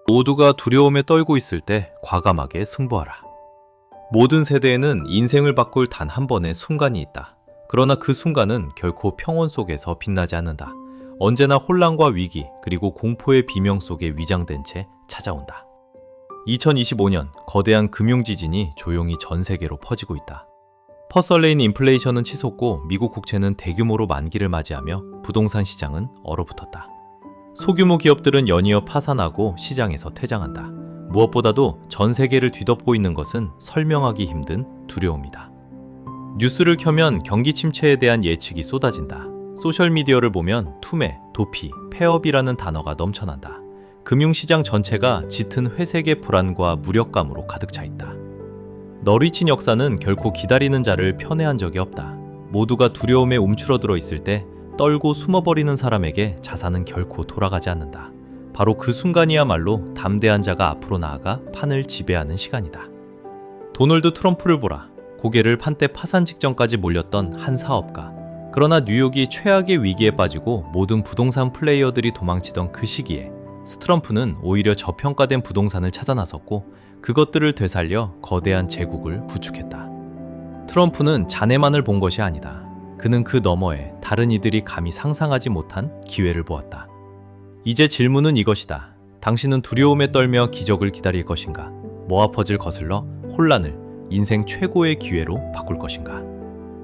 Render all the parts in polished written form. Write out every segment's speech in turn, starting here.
모두가 두려움에 떨고 있을 때 과감하게 승부하라. 모든 세대에는 인생을 바꿀 단 한 번의 순간이 있다. 그러나 그 순간은 결코 평온 속에서 빛나지 않는다. 언제나 혼란과 위기 그리고 공포의 비명 속에 위장된 채 찾아온다. 2025년 거대한 금융지진이 조용히 전 세계로 퍼지고 있다. 퍼썰레인 인플레이션은 치솟고 미국 국채는 대규모로 만기를 맞이하며 부동산 시장은 얼어붙었다. 소규모 기업들은 연이어 파산하고 시장에서 퇴장한다. 무엇보다도 전 세계를 뒤덮고 있는 것은 설명하기 힘든 두려움이다. 뉴스를 켜면 경기 침체에 대한 예측이 쏟아진다. 소셜미디어를 보면 투매, 도피, 폐업이라는 단어가 넘쳐난다. 금융시장 전체가 짙은 회색의 불안과 무력감으로 가득 차 있다. 너리친 역사는 결코 기다리는 자를 편애한 적이 없다. 모두가 두려움에 움츠러들어 있을 때 떨고 숨어버리는 사람에게 자산은 결코 돌아가지 않는다. 바로 그 순간이야말로 담대한 자가 앞으로 나아가 판을 지배하는 시간이다. 도널드 트럼프를 보라. 고개를 판때 파산 직전까지 몰렸던 한 사업가. 그러나 뉴욕이 최악의 위기에 빠지고 모든 부동산 플레이어들이 도망치던 그 시기에 스트럼프는 오히려 저평가된 부동산을 찾아 나섰고 그것들을 되살려 거대한 제국을 구축했다. 트럼프는 자네만을 본 것이 아니다. 그는 그 너머에 다른 이들이 감히 상상하지 못한 기회를 보았다. 이제 질문은 이것이다. 당신은 두려움에 떨며 기적을 기다릴 것인가? 모아퍼즐 거슬러 혼란을 인생 최고의 기회로 바꿀 것인가?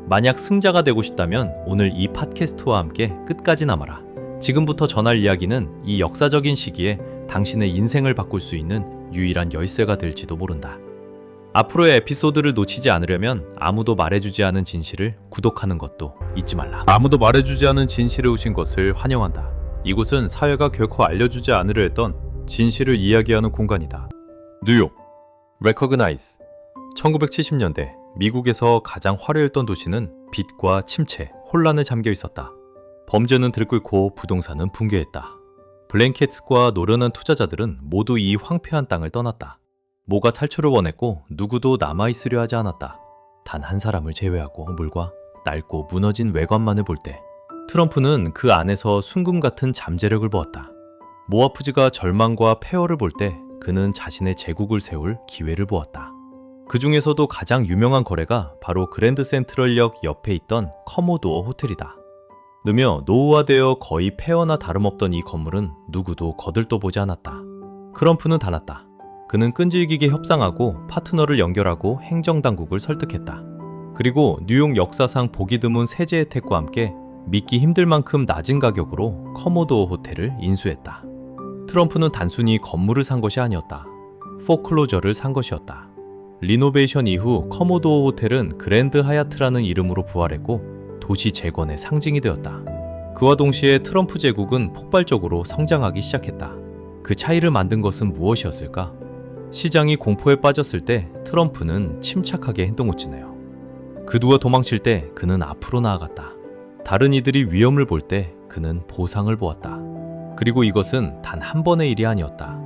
만약 승자가 되고 싶다면 오늘 이 팟캐스트와 함께 끝까지 남아라. 지금부터 전할 이야기는 이 역사적인 시기에 당신의 인생을 바꿀 수 있는 유일한 열쇠가 될지도 모른다. 앞으로의 에피소드를 놓치지 않으려면 아무도 말해주지 않은 진실을 구독하는 것도 잊지 말라. 아무도 말해주지 않은 진실에 오신 것을 환영한다. 이곳은 사회가 결코 알려주지 않으려 했던 진실을 이야기하는 공간이다. 뉴욕, Recognize. 1970년대 미국에서 가장 화려했던 도시는 빚과 침체, 혼란에 잠겨 있었다. 범죄는 들끓고 부동산은 붕괴했다. 블랭켓과 노련한 투자자들은 모두 이 황폐한 땅을 떠났다. 모가 탈출을 원했고 누구도 남아있으려 하지 않았다. 단 한 사람을 제외하고 물과 낡고 무너진 외관만을 볼 때 트럼프는 그 안에서 순금 같은 잠재력을 보았다. 모아푸즈가 절망과 폐허를 볼 때 그는 자신의 제국을 세울 기회를 보았다. 그 중에서도 가장 유명한 거래가 바로 그랜드 센트럴역 옆에 있던 커모도어 호텔이다. 느며 노후화되어 거의 폐허나 다름없던 이 건물은 누구도 거들떠보지 않았다. 트럼프는 달랐다. 그는 끈질기게 협상하고 파트너를 연결하고 행정당국을 설득했다. 그리고 뉴욕 역사상 보기 드문 세제 혜택과 함께 믿기 힘들 만큼 낮은 가격으로 커모도어 호텔을 인수했다. 트럼프는 단순히 건물을 산 것이 아니었다. 포클로저를 산 것이었다. 리노베이션 이후 커모도어 호텔은 그랜드 하얏트라는 이름으로 부활했고 도시 재건의 상징이 되었다. 그와 동시에 트럼프 제국은 폭발적으로 성장하기 시작했다. 그 차이를 만든 것은 무엇이었을까? 시장이 공포에 빠졌을 때 트럼프는 침착하게 행동했지네요. 그두가 도망칠 때 그는 앞으로 나아갔다. 다른 이들이 위험을 볼 때 그는 보상을 보았다. 그리고 이것은 단 한 번의 일이 아니었다.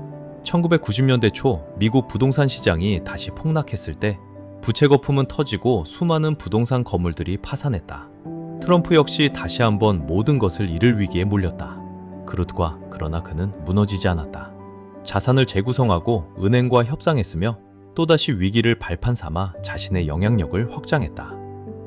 1990년대 초 미국 부동산 시장이 다시 폭락했을 때 부채 거품은 터지고 수많은 부동산 건물들이 파산했다. 트럼프 역시 다시 한번 모든 것을 잃을 위기에 몰렸다. 그러나 그는 무너지지 않았다. 자산을 재구성하고 은행과 협상했으며 또다시 위기를 발판 삼아 자신의 영향력을 확장했다.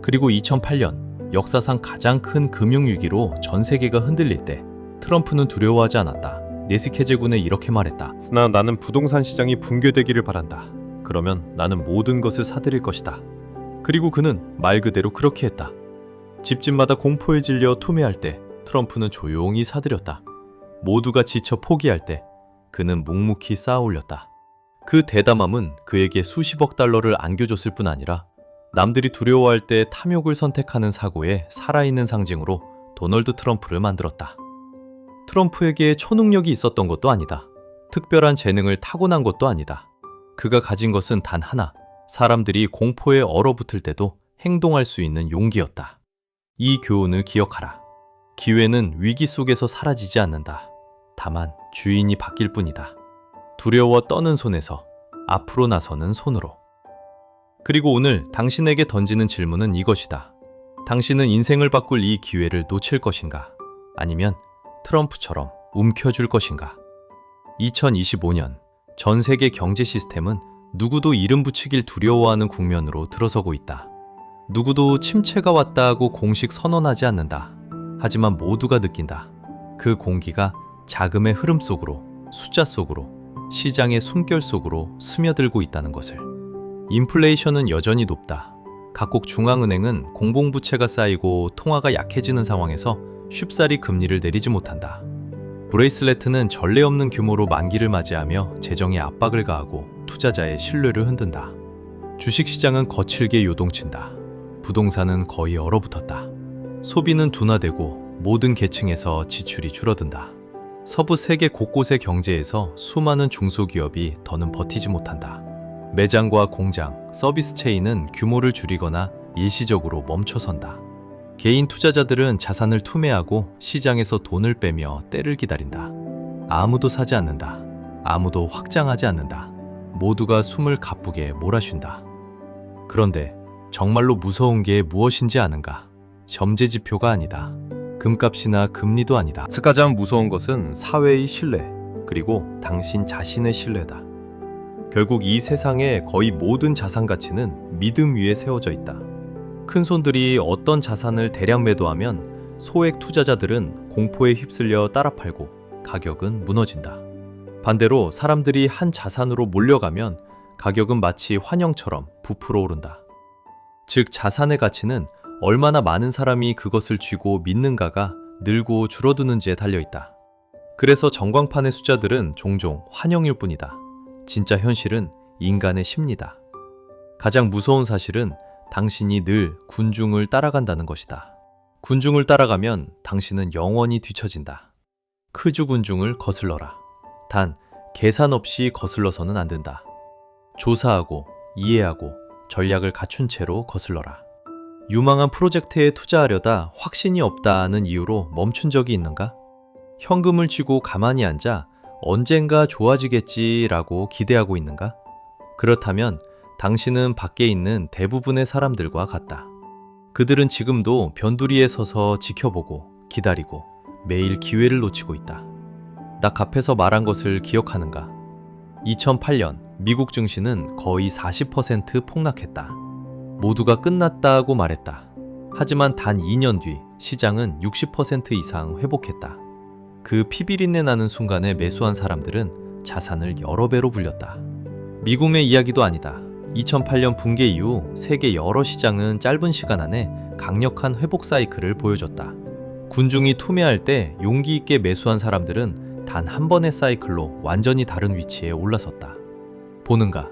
그리고 2008년 역사상 가장 큰 금융위기로 전 세계가 흔들릴 때 트럼프는 두려워하지 않았다. 네스케제군에 이렇게 말했다. 스나 나는 부동산 시장이 붕괴되기를 바란다. 그러면 나는 모든 것을 사들일 것이다. 그리고 그는 말 그대로 그렇게 했다. 집집마다 공포에 질려 투매할 때 트럼프는 조용히 사들였다. 모두가 지쳐 포기할 때 그는 묵묵히 쌓아 올렸다. 그 대담함은 그에게 수십억 달러를 안겨줬을 뿐 아니라 남들이 두려워할 때 탐욕을 선택하는 사고의 살아있는 상징으로 도널드 트럼프를 만들었다. 트럼프에게 초능력이 있었던 것도 아니다. 특별한 재능을 타고난 것도 아니다. 그가 가진 것은 단 하나, 사람들이 공포에 얼어붙을 때도 행동할 수 있는 용기였다. 이 교훈을 기억하라. 기회는 위기 속에서 사라지지 않는다. 다만 주인이 바뀔 뿐이다. 두려워 떠는 손에서 앞으로 나서는 손으로. 그리고 오늘 당신에게 던지는 질문은 이것이다. 당신은 인생을 바꿀 이 기회를 놓칠 것인가? 아니면 트럼프처럼 움켜줄 것인가? 2025년 전 세계 경제 시스템은 누구도 이름 붙이길 두려워하는 국면으로 들어서고 있다. 누구도 침체가 왔다 하고 공식 선언하지 않는다. 하지만 모두가 느낀다. 그 공기가 자금의 흐름 속으로, 숫자 속으로, 시장의 숨결 속으로 스며들고 있다는 것을. 인플레이션은 여전히 높다. 각국 중앙은행은 공공부채가 쌓이고 통화가 약해지는 상황에서 쉽사리 금리를 내리지 못한다. 브레이슬레트는 전례 없는 규모로 만기를 맞이하며 재정에 압박을 가하고 투자자의 신뢰를 흔든다. 주식시장은 거칠게 요동친다. 부동산은 거의 얼어붙었다. 소비는 둔화되고 모든 계층에서 지출이 줄어든다. 서부 세계 곳곳의 경제에서 수많은 중소기업이 더는 버티지 못한다. 매장과 공장, 서비스 체인은 규모를 줄이거나 일시적으로 멈춰선다. 개인 투자자들은 자산을 투매하고 시장에서 돈을 빼며 때를 기다린다. 아무도 사지 않는다. 아무도 확장하지 않는다. 모두가 숨을 가쁘게 몰아쉰다. 그런데 정말로 무서운 게 무엇인지 아는가? 점재지표가 아니다. 금값이나 금리도 아니다. 가장 무서운 것은 사회의 신뢰, 그리고 당신 자신의 신뢰다. 결국 이 세상의 거의 모든 자산 가치는 믿음 위에 세워져 있다. 큰손들이 어떤 자산을 대량 매도하면 소액 투자자들은 공포에 휩쓸려 따라 팔고 가격은 무너진다. 반대로 사람들이 한 자산으로 몰려가면 가격은 마치 환영처럼 부풀어 오른다. 즉 자산의 가치는 얼마나 많은 사람이 그것을 쥐고 믿는가가 늘고 줄어드는지에 달려있다. 그래서 전광판의 숫자들은 종종 환영일 뿐이다. 진짜 현실은 인간의 심리다. 가장 무서운 사실은 당신이 늘 군중을 따라간다는 것이다. 군중을 따라가면 당신은 영원히 뒤처진다. 크주 군중을 거슬러라. 단, 계산 없이 거슬러서는 안 된다. 조사하고, 이해하고, 전략을 갖춘 채로 거슬러라. 유망한 프로젝트에 투자하려다 확신이 없다는 이유로 멈춘 적이 있는가? 현금을 쥐고 가만히 앉아 언젠가 좋아지겠지라고 기대하고 있는가? 그렇다면 당신은 밖에 있는 대부분의 사람들과 같다. 그들은 지금도 변두리에 서서 지켜보고 기다리고 매일 기회를 놓치고 있다. 나 앞에서 말한 것을 기억하는가? 2008년 미국 증시는 거의 40% 폭락했다. 모두가 끝났다고 말했다. 하지만 단 2년 뒤 시장은 60% 이상 회복했다. 그 피비린내 나는 순간에 매수한 사람들은 자산을 여러 배로 불렸다. 미국의 이야기도 아니다. 2008년 붕괴 이후 세계 여러 시장은 짧은 시간 안에 강력한 회복 사이클을 보여줬다. 군중이 투매할 때 용기 있게 매수한 사람들은 단 한 번의 사이클로 완전히 다른 위치에 올라섰다. 보는가?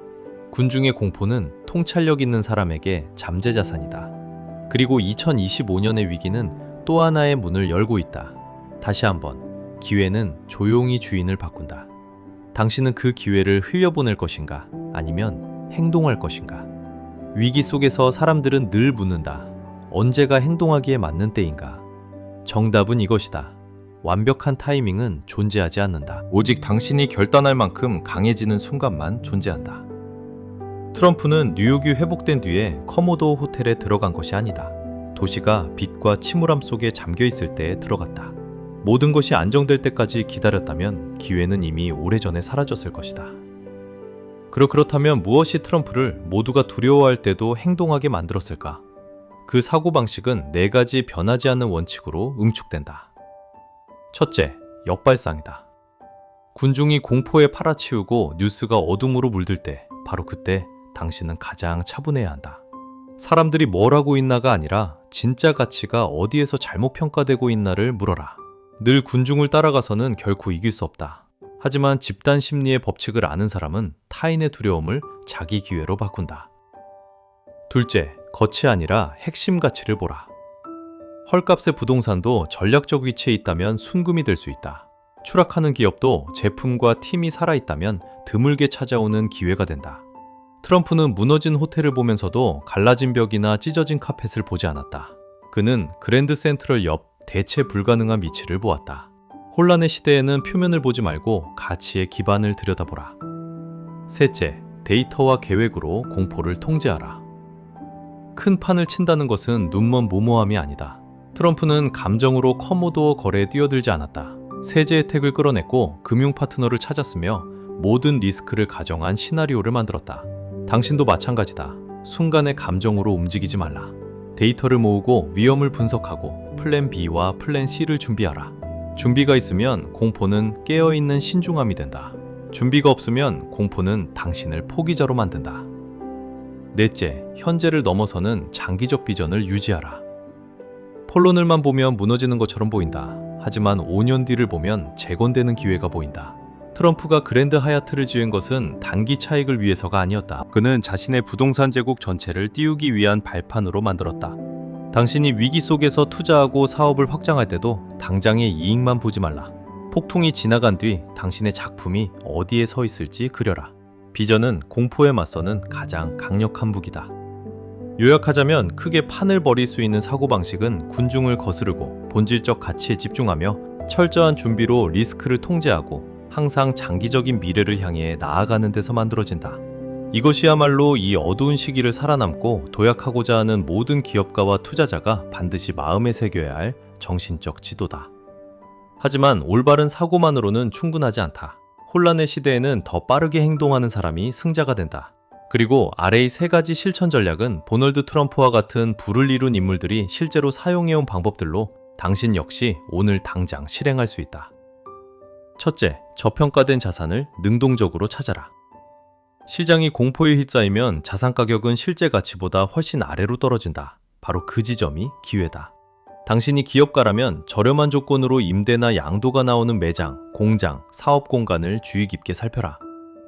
군중의 공포는 통찰력 있는 사람에게 잠재 자산이다. 그리고 2025년의 위기는 또 하나의 문을 열고 있다. 다시 한번 기회는 조용히 주인을 바꾼다. 당신은 그 기회를 흘려보낼 것인가? 아니면 행동할 것인가? 위기 속에서 사람들은 늘 묻는다. 언제가 행동하기에 맞는 때인가? 정답은 이것이다. 완벽한 타이밍은 존재하지 않는다. 오직 당신이 결단할 만큼 강해지는 순간만 존재한다. 트럼프는 뉴욕이 회복된 뒤에 커모도 호텔에 들어간 것이 아니다. 도시가 빛과 침울함 속에 잠겨 있을 때에 들어갔다. 모든 것이 안정될 때까지 기다렸다면 기회는 이미 오래전에 사라졌을 것이다. 그렇다면 무엇이 트럼프를 모두가 두려워할 때도 행동하게 만들었을까? 그 사고방식은 4가지 변하지 않는 원칙으로 응축된다. 첫째, 역발상이다. 군중이 공포에 팔아치우고 뉴스가 어둠으로 물들 때, 바로 그때 당신은 가장 차분해야 한다. 사람들이 뭘 하고 있나가 아니라 진짜 가치가 어디에서 잘못 평가되고 있나를 물어라. 늘 군중을 따라가서는 결코 이길 수 없다. 하지만 집단 심리의 법칙을 아는 사람은 타인의 두려움을 자기 기회로 바꾼다. 둘째, 겉이 아니라 핵심 가치를 보라. 헐값의 부동산도 전략적 위치에 있다면 순금이 될 수 있다. 추락하는 기업도 제품과 팀이 살아있다면 드물게 찾아오는 기회가 된다. 트럼프는 무너진 호텔을 보면서도 갈라진 벽이나 찢어진 카펫을 보지 않았다. 그는 그랜드 센트럴 옆 대체 불가능한 위치를 보았다. 혼란의 시대에는 표면을 보지 말고 가치의 기반을 들여다보라. 셋째, 데이터와 계획으로 공포를 통제하라. 큰 판을 친다는 것은 눈먼 무모함이 아니다. 트럼프는 감정으로 커모도어 거래에 뛰어들지 않았다. 세제 혜택을 끌어냈고 금융 파트너를 찾았으며 모든 리스크를 가정한 시나리오를 만들었다. 당신도 마찬가지다. 순간의 감정으로 움직이지 말라. 데이터를 모으고 위험을 분석하고 플랜 B와 플랜 C를 준비하라. 준비가 있으면 공포는 깨어있는 신중함이 된다. 준비가 없으면 공포는 당신을 포기자로 만든다. 넷째, 현재를 넘어서는 장기적 비전을 유지하라. 폴론을만 보면 무너지는 것처럼 보인다. 하지만 5년 뒤를 보면 재건되는 기회가 보인다. 트럼프가 그랜드 하얏트를 지은 것은 단기 차익을 위해서가 아니었다. 그는 자신의 부동산 제국 전체를 띄우기 위한 발판으로 만들었다. 당신이 위기 속에서 투자하고 사업을 확장할 때도 당장의 이익만 보지 말라. 폭풍이 지나간 뒤 당신의 작품이 어디에 서 있을지 그려라. 비전은 공포에 맞서는 가장 강력한 무기다. 요약하자면 크게 판을 벌일 수 있는 사고방식은 군중을 거스르고 본질적 가치에 집중하며 철저한 준비로 리스크를 통제하고 항상 장기적인 미래를 향해 나아가는 데서 만들어진다. 이것이야말로 이 어두운 시기를 살아남고 도약하고자 하는 모든 기업가와 투자자가 반드시 마음에 새겨야 할 정신적 지도다. 하지만 올바른 사고만으로는 충분하지 않다. 혼란의 시대에는 더 빠르게 행동하는 사람이 승자가 된다. 그리고 아래의 세 가지 실천 전략은 도널드 트럼프와 같은 부를 이룬 인물들이 실제로 사용해온 방법들로 당신 역시 오늘 당장 실행할 수 있다. 첫째, 저평가된 자산을 능동적으로 찾아라. 시장이 공포에 휩싸이면 자산 가격은 실제 가치보다 훨씬 아래로 떨어진다. 바로 그 지점이 기회다. 당신이 기업가라면 저렴한 조건으로 임대나 양도가 나오는 매장, 공장, 사업 공간을 주의 깊게 살펴라.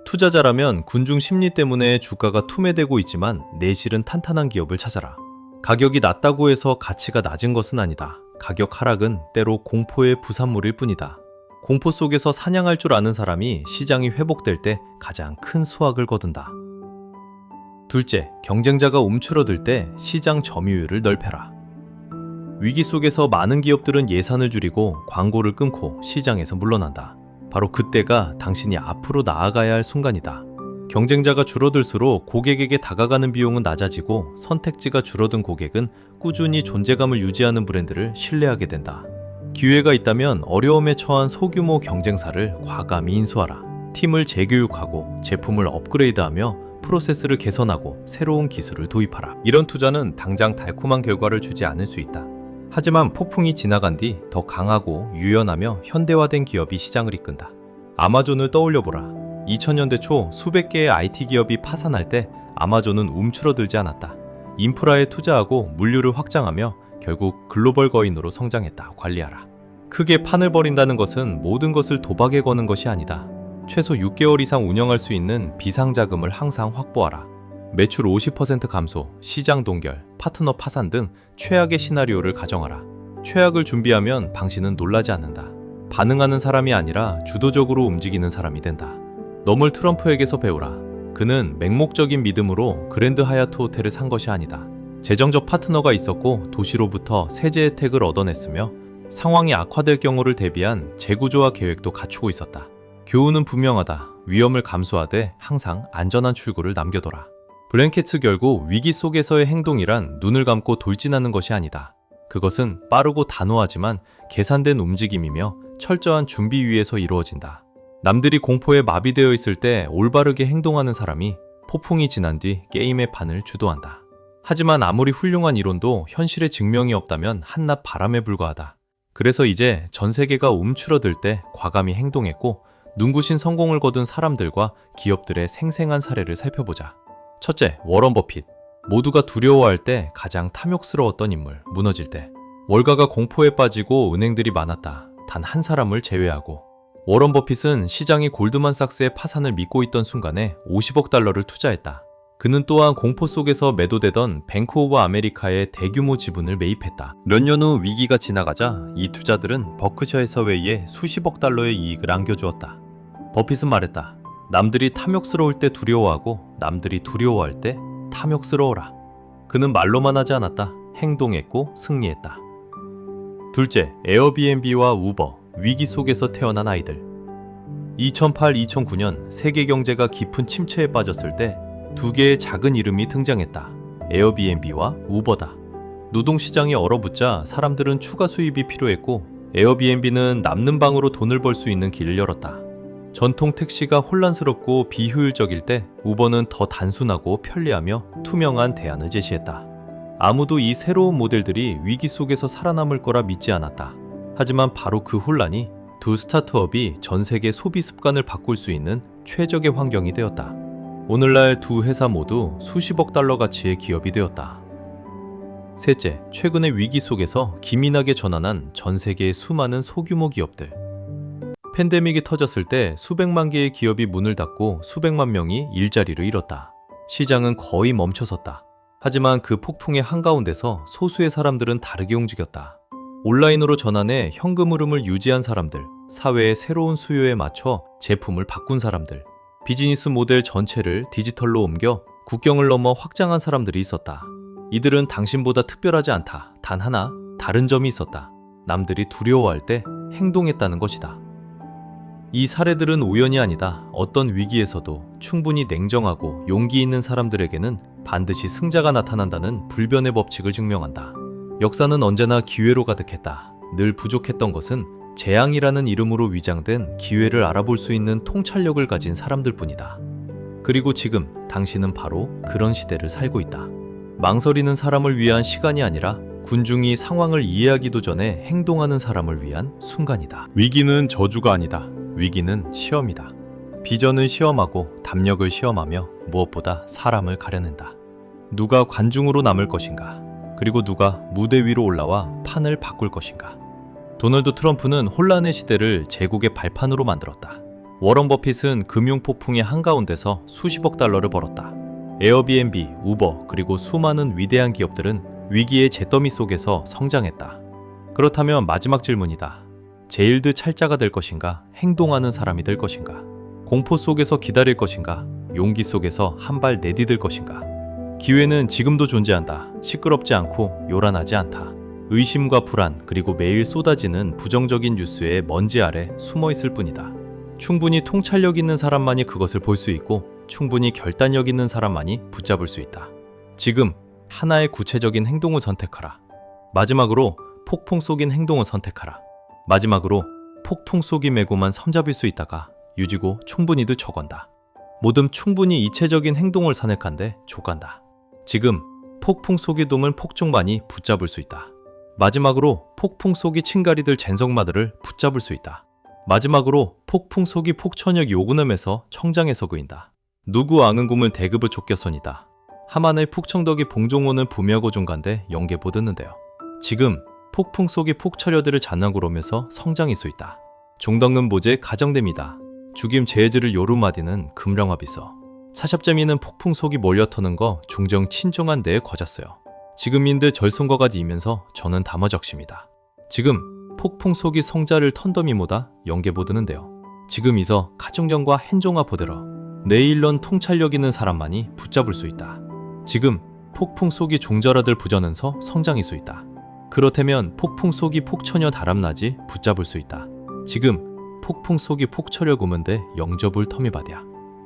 투자자라면 군중 심리 때문에 주가가 투매되고 있지만 내실은 탄탄한 기업을 찾아라. 가격이 낮다고 해서 가치가 낮은 것은 아니다. 가격 하락은 때로 공포의 부산물일 뿐이다. 공포 속에서 사냥할 줄 아는 사람이 시장이 회복될 때 가장 큰 수확을 거둔다. 둘째, 경쟁자가 움츠러들 때 시장 점유율을 넓혀라. 위기 속에서 많은 기업들은 예산을 줄이고 광고를 끊고 시장에서 물러난다. 바로 그때가 당신이 앞으로 나아가야 할 순간이다. 경쟁자가 줄어들수록 고객에게 다가가는 비용은 낮아지고 선택지가 줄어든 고객은 꾸준히 존재감을 유지하는 브랜드를 신뢰하게 된다. 기회가 있다면 어려움에 처한 소규모 경쟁사를 과감히 인수하라. 팀을 재교육하고 제품을 업그레이드하며 프로세스를 개선하고 새로운 기술을 도입하라. 이런 투자는 당장 달콤한 결과를 주지 않을 수 있다. 하지만 폭풍이 지나간 뒤 더 강하고 유연하며 현대화된 기업이 시장을 이끈다. 아마존을 떠올려보라. 2000년대 초 수백 개의 IT 기업이 파산할 때 아마존은 움츠러들지 않았다. 인프라에 투자하고 물류를 확장하며 결국 글로벌 거인으로 성장했다. 관리하라. 크게 판을 벌인다는 것은 모든 것을 도박에 거는 것이 아니다. 최소 6개월 이상 운영할 수 있는 비상자금을 항상 확보하라. 매출 50% 감소, 시장 동결, 파트너 파산 등 최악의 시나리오를 가정하라. 최악을 준비하면 당신은 놀라지 않는다. 반응하는 사람이 아니라 주도적으로 움직이는 사람이 된다. 너물 트럼프에게서 배우라. 그는 맹목적인 믿음으로 그랜드 하얏트 호텔을 산 것이 아니다. 재정적 파트너가 있었고 도시로부터 세제 혜택을 얻어냈으며 상황이 악화될 경우를 대비한 재구조화 계획도 갖추고 있었다. 교훈은 분명하다. 위험을 감수하되 항상 안전한 출구를 남겨둬라. 블랭케츠 결국 위기 속에서의 행동이란 눈을 감고 돌진하는 것이 아니다. 그것은 빠르고 단호하지만 계산된 움직임이며 철저한 준비 위에서 이루어진다. 남들이 공포에 마비되어 있을 때 올바르게 행동하는 사람이 폭풍이 지난 뒤 게임의 판을 주도한다. 하지만 아무리 훌륭한 이론도 현실에 증명이 없다면 한낱 바람에 불과하다. 그래서 이제 전 세계가 움츠러들 때 과감히 행동했고 눈부신 성공을 거둔 사람들과 기업들의 생생한 사례를 살펴보자. 첫째, 워런 버핏. 모두가 두려워할 때 가장 탐욕스러웠던 인물, 무너질 때. 월가가 공포에 빠지고 은행들이 많았다. 단 한 사람을 제외하고. 워런 버핏은 시장이 골드만삭스의 파산을 믿고 있던 순간에 50억 달러를 투자했다. 그는 또한 공포 속에서 매도되던 뱅크 오브 아메리카의 대규모 지분을 매입했다. 몇 년 후 위기가 지나가자 이 투자들은 버크셔 해서웨이에 수십억 달러의 이익을 안겨주었다. 버핏은 말했다. 남들이 탐욕스러울 때 두려워하고 남들이 두려워할 때 탐욕스러워라. 그는 말로만 하지 않았다. 행동했고 승리했다. 둘째, 에어비앤비와 우버, 위기 속에서 태어난 아이들. 2008-2009년 세계 경제가 깊은 침체에 빠졌을 때 두 개의 작은 이름이 등장했다. 에어비앤비와 우버다. 노동시장이 얼어붙자 사람들은 추가 수입이 필요했고 에어비앤비는 남는 방으로 돈을 벌 수 있는 길을 열었다. 전통 택시가 혼란스럽고 비효율적일 때 우버는 더 단순하고 편리하며 투명한 대안을 제시했다. 아무도 이 새로운 모델들이 위기 속에서 살아남을 거라 믿지 않았다. 하지만 바로 그 혼란이 두 스타트업이 전 세계 소비 습관을 바꿀 수 있는 최적의 환경이 되었다. 오늘날 두 회사 모두 수십억 달러 가치의 기업이 되었다. 셋째, 최근의 위기 속에서 기민하게 전환한 전 세계의 수많은 소규모 기업들. 팬데믹이 터졌을 때 수백만 개의 기업이 문을 닫고 수백만 명이 일자리를 잃었다. 시장은 거의 멈춰섰다. 하지만 그 폭풍의 한가운데서 소수의 사람들은 다르게 움직였다. 온라인으로 전환해 현금 흐름을 유지한 사람들, 사회의 새로운 수요에 맞춰 제품을 바꾼 사람들, 비즈니스 모델 전체를 디지털로 옮겨 국경을 넘어 확장한 사람들이 있었다. 이들은 당신보다 특별하지 않다. 단 하나, 다른 점이 있었다. 남들이 두려워할 때 행동했다는 것이다. 이 사례들은 우연이 아니다. 어떤 위기에서도 충분히 냉정하고 용기 있는 사람들에게는 반드시 승자가 나타난다는 불변의 법칙을 증명한다. 역사는 언제나 기회로 가득했다. 늘 부족했던 것은 재앙이라는 이름으로 위장된 기회를 알아볼 수 있는 통찰력을 가진 사람들 뿐이다. 그리고 지금 당신은 바로 그런 시대를 살고 있다. 망설이는 사람을 위한 시간이 아니라 군중이 상황을 이해하기도 전에 행동하는 사람을 위한 순간이다. 위기는 저주가 아니다. 위기는 시험이다. 비전을 시험하고 담력을 시험하며 무엇보다 사람을 가려낸다. 누가 관중으로 남을 것인가? 그리고 누가 무대 위로 올라와 판을 바꿀 것인가? 도널드 트럼프는 혼란의 시대를 제국의 발판으로 만들었다. 워런 버핏은 금융 폭풍의 한가운데서 수십억 달러를 벌었다. 에어비앤비, 우버, 그리고 수많은 위대한 기업들은 위기의 잿더미 속에서 성장했다. 그렇다면 마지막 질문이다. 제일드 찰자가 될 것인가? 행동하는 사람이 될 것인가? 공포 속에서 기다릴 것인가? 용기 속에서 한 발 내디딜 것인가? 기회는 지금도 존재한다. 시끄럽지 않고 요란하지 않다. 의심과 불안, 그리고 매일 쏟아지는 부정적인 뉴스의 먼지 아래 숨어 있을 뿐이다. 충분히 통찰력 있는 사람만이 그것을 볼 수 있고 충분히 결단력 있는 사람만이 붙잡을 수 있다. 지금 하나의 구체적인 행동을 선택하라. 마지막으로 폭풍 속인 행동을 선택하라. 마지막으로 폭풍 속이 메고만 손잡을 수 있다가 유지고 충분히도 저건다. 모든 충분히 이체적인 행동을 선택한데 족간다. 지금 폭풍 속이 도면 폭죽만이 붙잡을 수 있다. 마지막으로 폭풍 속이 칭가리들 젠성마들을 붙잡을 수 있다. 마지막으로 폭풍 속이 폭천역 요구넘에서 청장에서 그인다. 누구 앙은곰을 대급을 쫓겼소니다. 하만의 푹청덕이 봉종호는 부미하고 중간데 영계 보듣는데요. 지금 폭풍 속이 폭처려들을 잔나구로면서 성장일 수 있다. 종덕는 모제 가정됩니다. 죽임 제해즈를 요루마디는 금령화비서. 사샵재미는 폭풍 속이 몰려터는 거 중정 친종한 데에 거졌어요. 지금인들 절송과 가디이면서 저는 담아적십니다. 지금 폭풍 속이 성자를 턴더미모다 영계 보드는데요. 지금 이서 가정령과 hen종아 보대러 내일런 통찰력 있는 사람만이 붙잡을 수 있다. 지금 폭풍 속이 종절아들 부전은서 성장일 수 있다. 그렇다면 폭풍 속이 폭처녀 다람나지 붙잡을 수 있다. 지금 폭풍 속이 폭처려 구문데 영접을 터미바디야.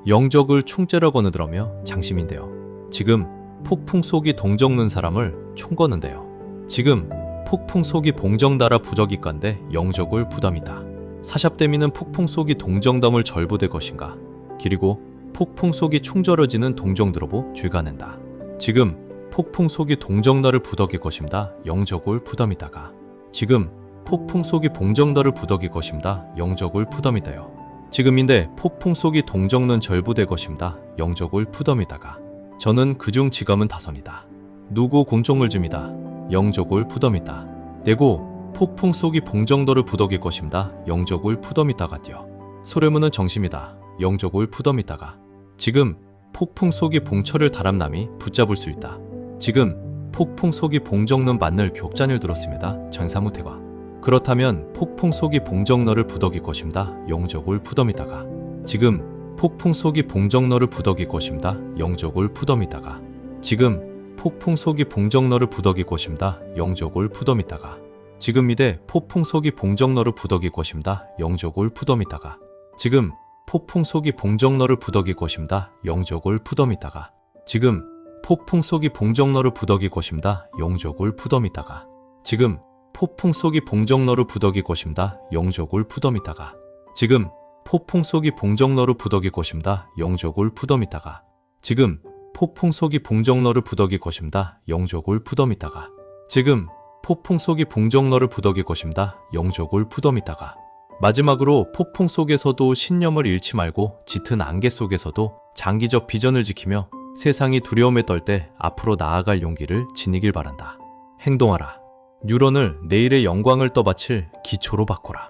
영적을 충째러 거느들어며 장심인데요. 지금 폭풍 속이 동정는 사람을 총거는데요. 지금 폭풍 속이 봉정달아 부적이간데 영적을 부담이다. 사샵대미는 폭풍 속이 동정담을 절부될 것인가? 그리고 폭풍 속이 충절어지는 동정들어보 줄가낸다. 지금 폭풍 속이 동정달을 부덕일 것임다. 영적을 부담이다가. 지금 폭풍 속이 봉정달을 부덕일 것임다. 영적을 부담이다요. 지금인데 폭풍 속이 동정는 절부될 것임다. 영적을 부담이다가. 저는 그중 지감은 다선이다. 누구 공정을 줍니다. 영적을 부담이다. 내고 폭풍 속이 봉정도를 부덕일 것임다. 영적을 부담이다가 뛰어. 소래문은 정심이다. 영적을 부담이다가. 지금 폭풍 속이 봉철을 다람남이 붙잡을 수 있다. 지금 폭풍 속이 봉정는 맞늘 격잔을 들었습니다. 전사무태가. 그렇다면 폭풍 속이 봉정너를 부덕일 것임다. 영적을 부담이다가. 지금 폭풍 속이 봉정너를 부덕일 것임다. 영적을 부담이다가. 지금 폭풍 속이 봉정너를 부덕일 것임다. 영적을 부담이다가. 지금 이대 폭풍 속이 봉정너를 부덕일 것임다. 영적을 부담이다가. 지금 폭풍 속이 봉정너를 부덕일 것임다. 영적을 부담이다가. 지금 폭풍 속이 봉정너를 부덕일 것임다. 영적을 부담이다가. 지금 폭풍 속이 봉정너루 부덕이 것임다 영적올 푸덤이다가 지금 폭풍 속이 봉정너루 부덕이 것임다 영적올 푸덤이다가 지금 폭풍 속이 봉정너루 부덕이 것임다 영적올 푸덤이다가 지금 폭풍 속이 봉정너루 부덕이 것임다 영적올 푸덤이다가 마지막으로 폭풍 속에서도 신념을 잃지 말고 짙은 안개 속에서도 장기적 비전을 지키며 세상이 두려움에 떨 때 앞으로 나아갈 용기를 지니길 바란다. 행동하라. 뉴런을 내일의 영광을 떠받칠 기초로 바꿔라.